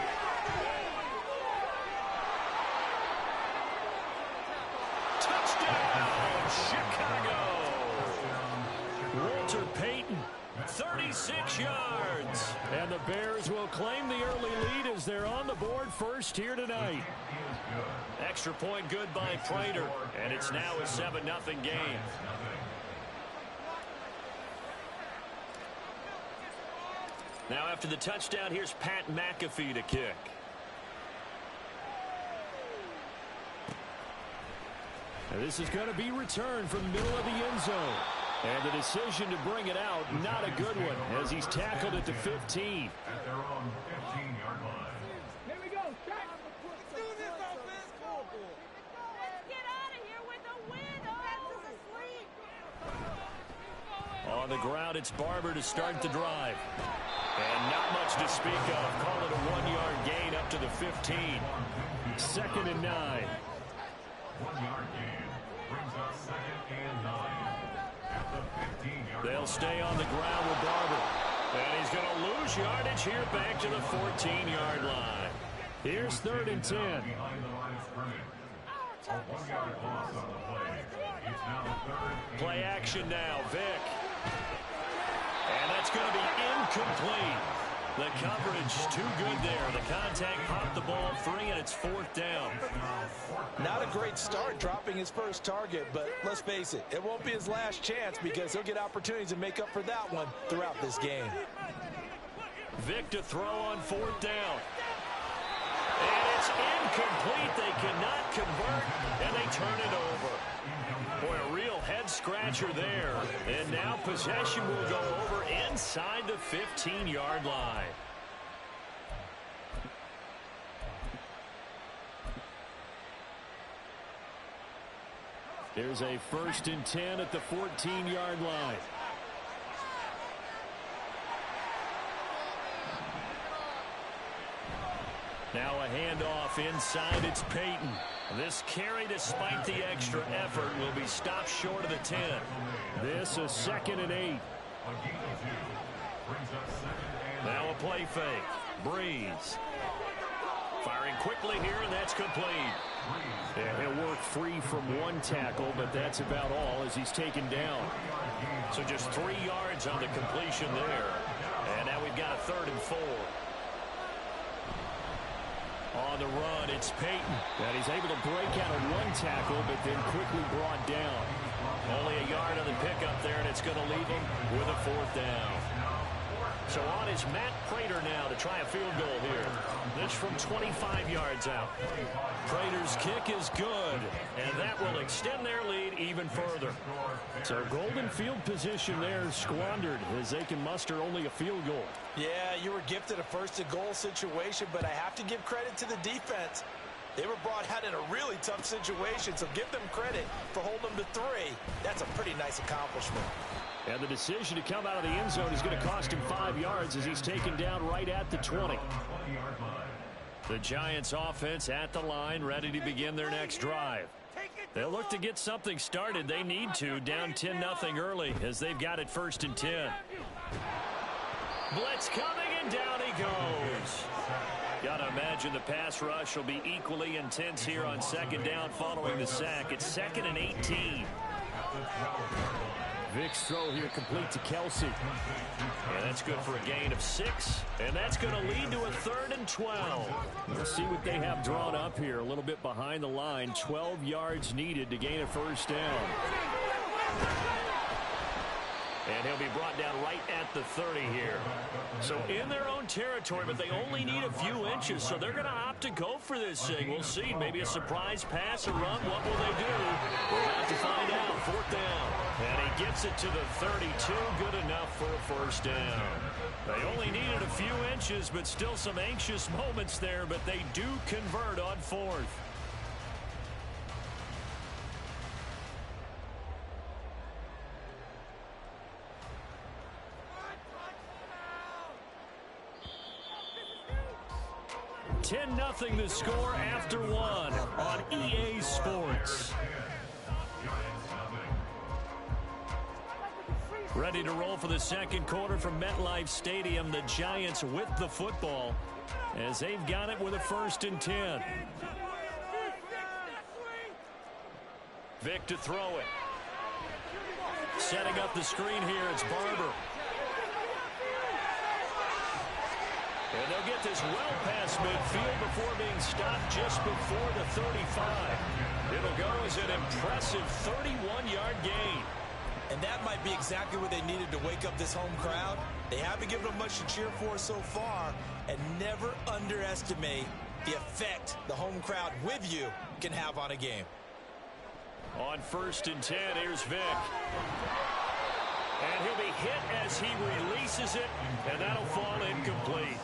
Touchdown, Chicago! Walter Payton, 36 yards. And the Bears will claim the early lead as they're on the board first here tonight. Extra point good by Prater, and it's now a 7-0 game. Now after the touchdown, here's Pat McAfee to kick. And this is going to be returned from the middle of the end zone. And the decision to bring it out, not a good one, as he's tackled at the 15. At their own 15-yard line. Here we go. Check. Let's do this offense. Let's get out of here with a win. Offense is asleep. On the ground, it's Barber to start the drive. And not much to speak of. Call it a 1-yard gain up to the 15. 2nd and 9. 1-yard gain brings us 2nd and 9. At the 15-yard They'll stay on the ground with Barber. And he's going to lose yardage here back to the 14-yard line. Here's 3rd and 10. behind the line of scrimmage. A 1-yard loss on the play. It's now 3rd and Play action now, Vick. And that's going to be incomplete. The coverage too good there. The contact popped the ball free, and it's 4th down. Not a great start dropping his first target, but let's face it, it won't be his last chance because he'll get opportunities to make up for that one throughout this game. Vick to throw on 4th down. And it's incomplete. They cannot convert, and they turn it over. Boy, a real head-scratcher there. And now possession will go over inside the 15-yard line. There's a 1st and 10 at the 14-yard line. Now a handoff inside, it's Peyton. This carry, despite the extra effort, will be stopped short of the 10. This a 2nd and 8. Now a play fake. Breeze. Firing quickly here, and that's complete. And he'll work free from one tackle, but that's about all as he's taken down. So just 3 yards on the completion there. And now we've got a 3rd and 4. On the run, it's Peyton. And he's able to break out of one tackle, but then quickly brought down. Only a yard on the pickup there, and it's going to leave him with a 4th down. So on is Matt Prater now to try a field goal here. This from 25 yards out. Prater's kick is good, and that will extend their lead even further. So golden field position there squandered as they can muster only a field goal. Yeah, you were gifted a 1st-and-goal situation, but I have to give credit to the defense. They were brought out in a really tough situation, so give them credit for holding them to 3. That's a pretty nice accomplishment. And the decision to come out of the end zone is going to cost him 5 yards as he's taken down right at the 20. The Giants offense at the line, ready to begin their next drive. They'll look to get something started. They need to, down 10-0 early as they've got it 1st and 10. Blitz coming, and down he goes. Got to imagine the pass rush will be equally intense here on 2nd down following the sack. It's 2nd and 18. Vic's throw here complete to Kelsey. Yeah, that's good for a gain of 6, and that's going to lead to a 3rd and 12. We'll see what they have drawn up here. A little bit behind the line. 12 yards needed to gain a 1st down. And he'll be brought down right at the 30 here. So in their own territory, but they only need a few inches, so they're going to opt to go for this thing. We'll see. Maybe a surprise pass or run. What will they do? We're about to find out. 4th down. And he gets it to the 32. Good enough for a 1st down. They only needed a few inches, but still some anxious moments there, but they do convert on 4th. $10-0 the score after 1 on EA Sports. Ready to roll for the 2nd quarter from MetLife Stadium. The Giants with the football as they've got it with a 1st and 10. Vic to throw it. Setting up the screen here, it's Barber. And they'll get this well past midfield before being stopped just before the 35. It'll go as an impressive 31-yard gain. And that might be exactly what they needed to wake up this home crowd. They haven't given them much to cheer for so far. And never underestimate the effect the home crowd with you can have on a game. On 1st and 10, here's Vic. And he'll be hit as he releases it, and that'll fall incomplete.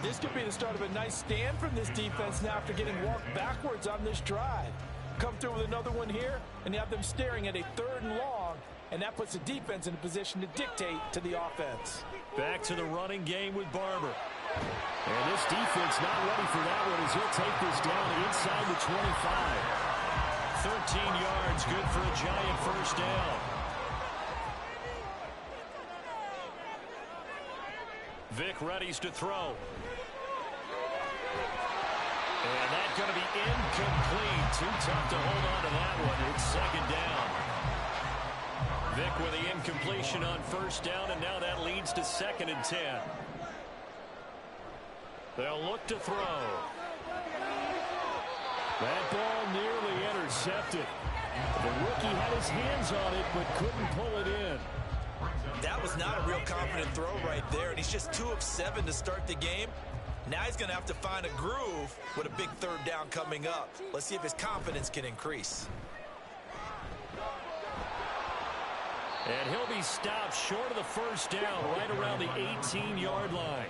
This could be the start of a nice stand from this defense now after getting walked backwards on this drive. Come through with another one here, and you have them staring at a 3rd and long, and that puts the defense in a position to dictate to the offense. Back to the running game with Barber. And this defense not ready for that one as he'll take this down inside the 25. 13 yards, good for a Giant 1st down. Vic readies to throw. And that's going to be incomplete. Too tough to hold on to that one. It's 2nd down. Vic with the incompletion on 1st down, and now that leads to 2nd and 10. They'll look to throw. That ball nearly intercepted. The rookie had his hands on it, but couldn't pull it in. That was not a real confident throw right there, and he's just 2 of 7 to start the game. Now he's going to have to find a groove with a big 3rd down coming up. Let's see if his confidence can increase. And he'll be stopped short of the 1st down, right around the 18-yard line.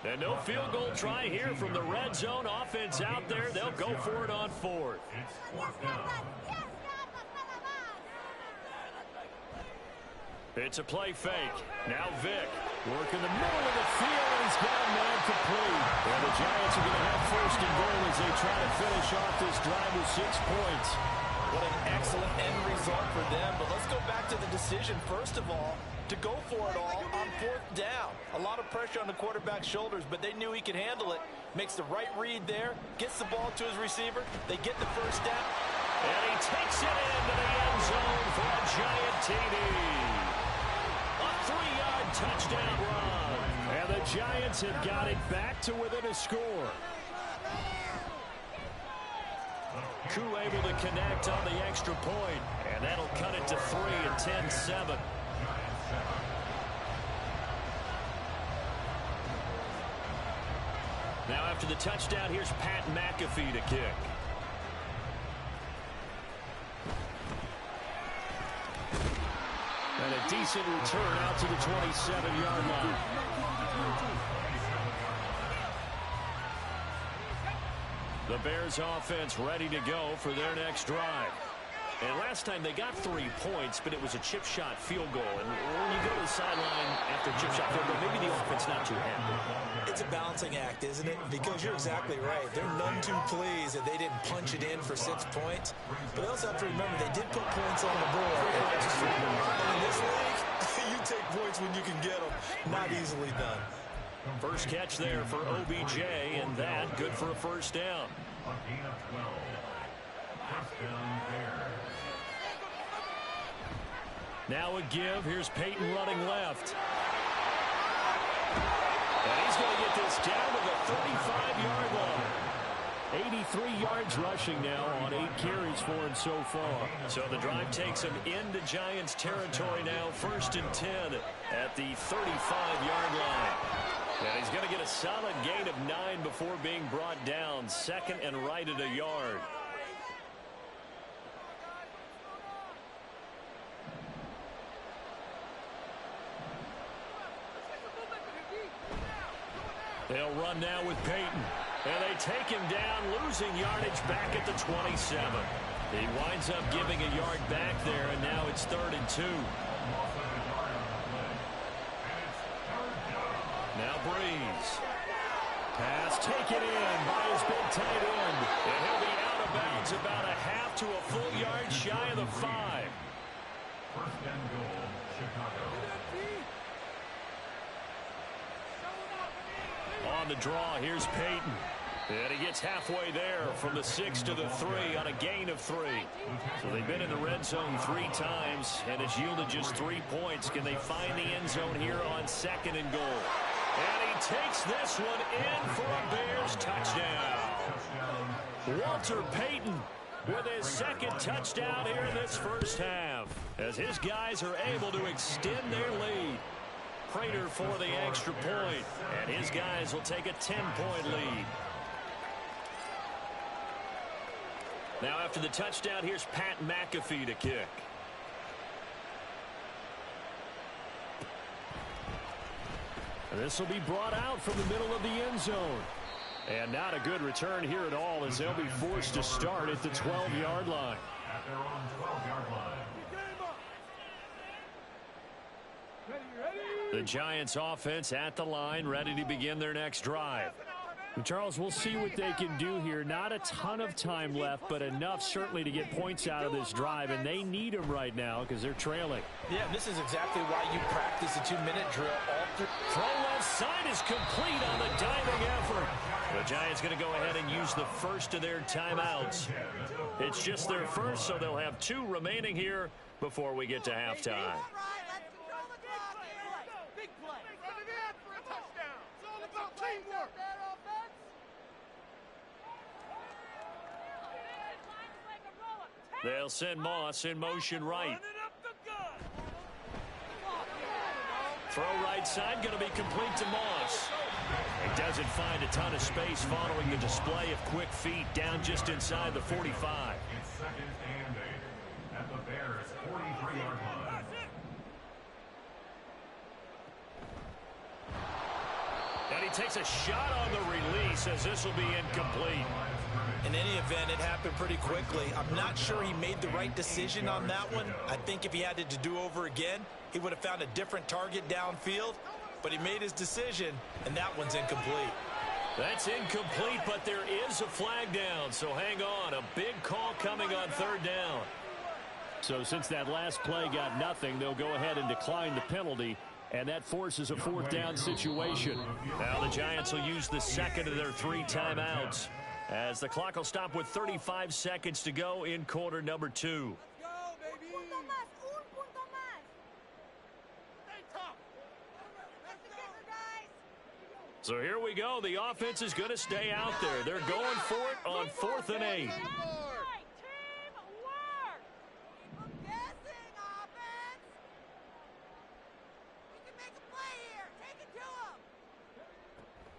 And no field goal try here from the red zone offense out there. They'll go for it on 4th. It's a play fake. Now Vic working the middle of the field, and he's got a man complete. And the Giants are going to have 1st and goal as they try to finish off this drive with 6 points. What an excellent end result for them. But let's go back to the decision. First of all, to go for it all on 4th down. A lot of pressure on the quarterback's shoulders, but they knew he could handle it. Makes the right read there, gets the ball to his receiver. They get the first down. And he takes it into the end zone for a giant TD. A 3-yard touchdown run. And the Giants have got it back to within a score. Koo able to connect on the extra point, and that'll cut it to 3 at 10-7. Now after the touchdown, here's Pat McAfee to kick. And a decent return out to the 27-yard line. The Bears offense ready to go for their next drive. And last time they got 3 points, but it was a chip shot field goal. And when you go to the sideline after a chip shot field goal, maybe the offense not too happy. It's a balancing act, isn't it? Because you're exactly right. They're none too pleased that they didn't punch it in for 6 points. But they also have to remember they did put points on the board. And in this league, you take points when you can get them. Not easily done. First catch there for OBJ, and that good for a first down. A gain of 12. First down Bears. Now a give. Here's Peyton running left. And he's going to get this down to the 35-yard line. 83 yards rushing now on 8 carries for him so far. So the drive takes him into Giants territory now. 1st and 10 at the 35-yard line. And he's going to get a solid gain of 9 before being brought down. 2nd and right at a yard. They'll run now with Peyton. And they take him down, losing yardage back at the 27. He winds up giving a yard back there, and now it's 3rd and 2. Now Breeze. Pass taken in by his big tight end. And he'll be out of bounds about a half to a full yard shy of the 5. 1st and goal, Chicago. On the draw, here's Peyton. And he gets halfway there from the 6 to the 3 on a gain of 3. So they've been in the red zone 3 times, and it's yielded just 3 points. Can they find the end zone here on 2nd and goal? And he takes this one in for a Bears touchdown. Walter Payton with his 2nd touchdown here in this first half, as his guys are able to extend their lead. Prater for the extra point, and his guys will take a 10-point lead. Now after the touchdown, here's Pat McAfee to kick. And this will be brought out from the middle of the end zone. And not a good return here at all, as they'll be forced to start at the 12-yard line. At their own 12-yard line. The Giants offense at the line, ready to begin their next drive. Charles, we'll see what they can do here. Not a ton of time left, but enough certainly to get points out of this drive, and they need them right now because they're trailing. Yeah, this is exactly why you practice a 2-minute drill all through. Throw left side is complete on the diving effort. The Giants going to go ahead and use the first of their timeouts. It's just their first, so they'll have 2 remaining here before we get to halftime. They'll send Moss in motion right. Throw right side, going to be complete to Moss. He doesn't find a ton of space following the display of quick feet down just inside the 45. It's 2nd and 8 at the Bears' 43-yard line. And he takes a shot on the release as this will be incomplete. In any event, it happened pretty quickly. I'm not sure he made the right decision on that one. I think if he had to do over again, he would have found a different target downfield. But he made his decision, and that one's incomplete. That's incomplete, but there is a flag down, so hang on. A big call coming on 3rd down. So since that last play got nothing, they'll go ahead and decline the penalty, and that forces a 4th down situation. Now the Giants will use the second of their 3 timeouts, as the clock will stop with 35 seconds to go in quarter number 2. So here we go. The offense is going to stay out there. They're going for it on 4th and 8.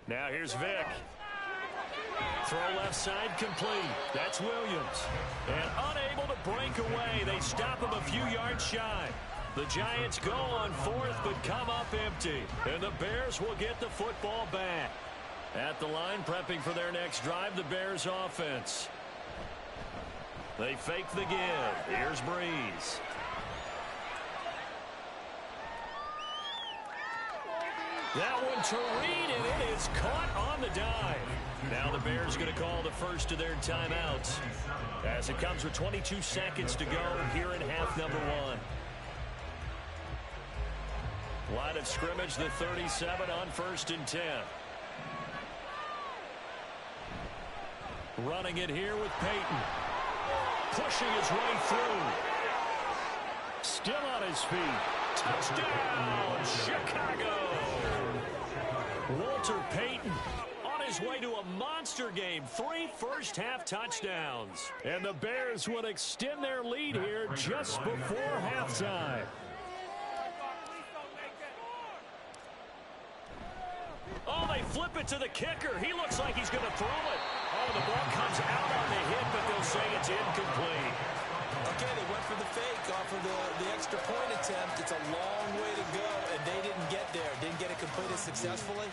Now here's Vick. Throw left side complete. That's Williams. And unable to break away. They stop him a few yards shy. The Giants go on 4th but come up empty. And the Bears will get the football back. At the line, prepping for their next drive, the Bears offense. They fake the give. Here's Breeze. That one to Reed, and it is caught on the dive. Now the Bears going to call the first of their timeouts, as it comes with 22 seconds to go here in half number 1. Line of scrimmage, the 37 on 1st and 10. Running it here with Peyton. Pushing his way through. Still on his feet. Touchdown, Chicago! Walter Payton on his way to a monster game. 3 first-half touchdowns. And the Bears would extend their lead here just before halftime. Oh, they flip it to the kicker. He looks like he's going to throw it. Oh, the ball comes out on the hit, but they'll say it's incomplete. Okay, they went for the fake off of the extra point attempt. It's a long way to go, and they didn't get there. Didn't get it completed successfully.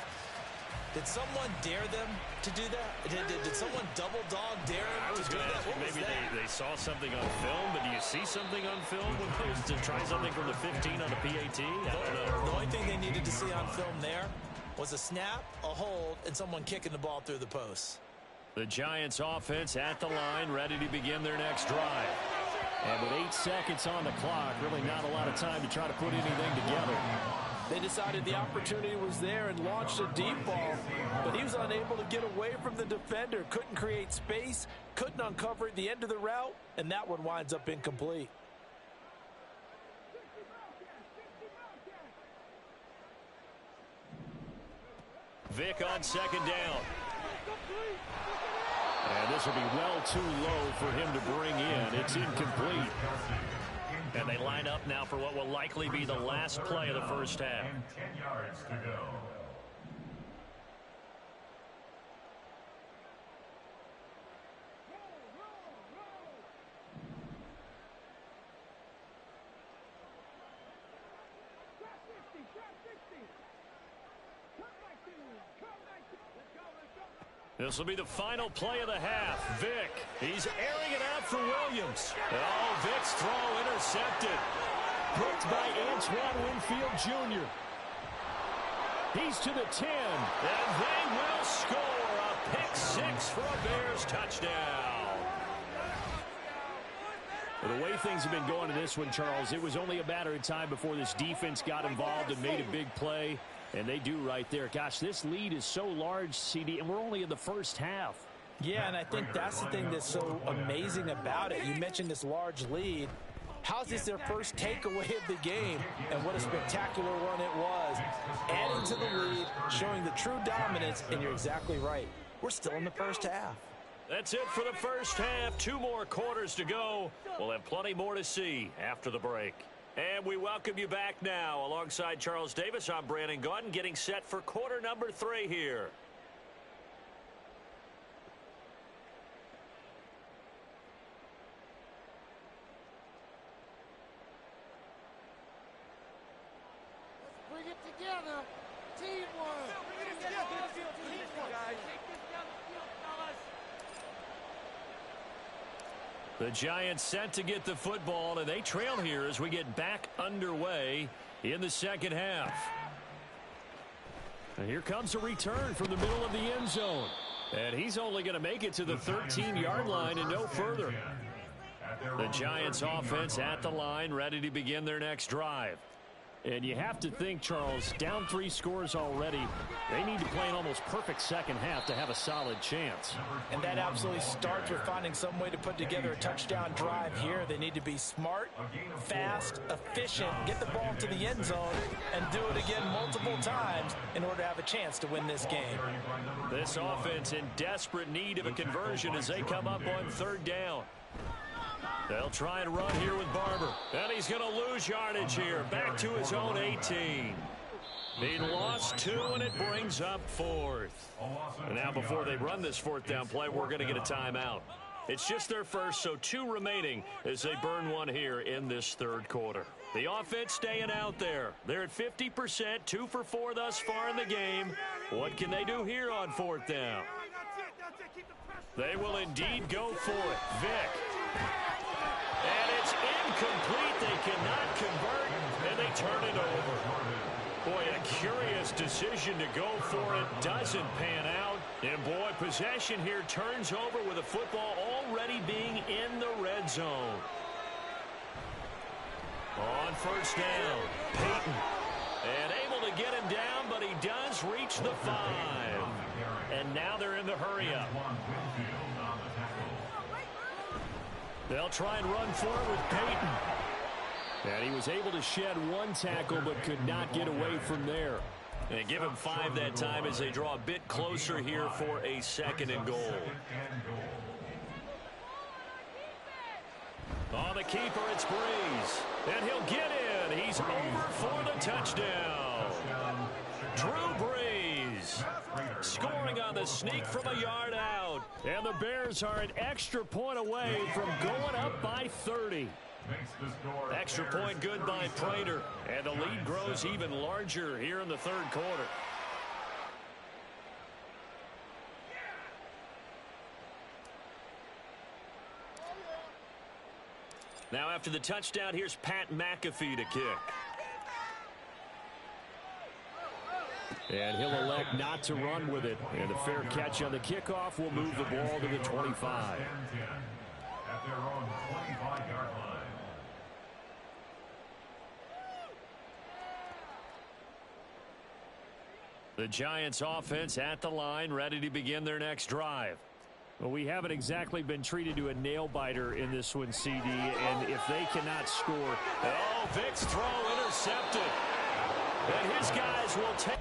Did someone dare them to do that? Did someone double dog dare them to do that? Maybe they saw something on film, but do you see something on film when opposed to try something from the 15 on the PAT? I don't know. The only thing they needed to see on film there was a snap, a hold, and someone kicking the ball through the post. The Giants offense at the line, ready to begin their next drive. And with 8 seconds on the clock, really not a lot of time to try to put anything together. They decided the opportunity was there and launched a deep ball, but he was unable to get away from the defender. Couldn't create space, couldn't uncover the end of the route, and that one winds up incomplete. Vick on 2nd down. And this will be well too low for him to bring in. It's incomplete. And they line up now for what will likely be the last play of the first half. And 10 yards to go. This will be the final play of the half. Vick, he's airing it out for Williams. Oh, Vick's throw intercepted. Picked by Antoine Winfield Jr. He's to the 10, and they will score a pick 6 for a Bears touchdown. Well, the way things have been going in this one, Charles, it was only a matter of time before this defense got involved and made a big play. And they do right there. Gosh, this lead is so large, CD, and we're only in the first half. Yeah, and I think that's the thing that's so amazing about it. You mentioned this large lead. How's this their first takeaway of the game? And what a spectacular run it was. Adding to the lead, showing the true dominance, and you're exactly right. We're still in the first half. That's it for the first half. 2 more quarters to go. We'll have plenty more to see after the break. And we welcome you back now. Alongside Charles Davis, I'm Brandon Gaudin, getting set for quarter number 3 here. Let's bring it together. Teamwork. Bring it together. Guys. The Giants set to get the football, and they trail here as we get back underway in the second half. And here comes a return from the middle of the end zone. And he's only going to make it to the 13-yard line and no further. The Giants offense at the line, ready to begin their next drive. And you have to think, Charles, down 3 scores already. They need to play an almost perfect second half to have a solid chance. And that absolutely starts with finding some way to put together a touchdown drive here. They need to be smart, fast, efficient, get the ball to the end zone, and do it again multiple times in order to have a chance to win this game. This offense in desperate need of a conversion as they come up on 3rd down. They'll try and run here with Barber. And he's going to lose yardage here. Back to his own 18. He lost 2, and it brings up 4th. And now before they run this 4th down play, we're going to get a timeout. It's just their first, so 2 remaining as they burn 1 here in this 3rd quarter. The offense staying out there. They're at 50%, 2 for 4 thus far in the game. What can they do here on 4th down? They will indeed go for it. Vick. And it's incomplete. They cannot convert, and they turn it over. Boy, a curious decision to go for it. Doesn't pan out. And, boy, possession here turns over with the football already being in the red zone. On 1st down, Peyton. And able to get him down, but he does reach the 5. And now they're in the hurry-up. They'll try and run for it with Peyton. And he was able to shed 1 tackle but could not get away from there. And give him 5 that time as they draw a bit closer here for a 2nd and goal. On the keeper, it's Breeze. And he'll get in. He's over for the touchdown. Drew Brees scoring on the sneak from a yard out. And the Bears are an extra point away from going up by 30. Extra point good by Prater. And the lead grows even larger here in the 3rd quarter. Now after the touchdown, here's Pat McAfee to kick. And he'll elect not to run with it. And a fair catch on the kickoff will move the ball to the 25. At their own 25-yard line. The Giants offense at the line, ready to begin their next drive. Well, we haven't exactly been treated to a nail-biter in this one, CD, and if they cannot score... Oh, Vick's throw intercepted. And his guys will take...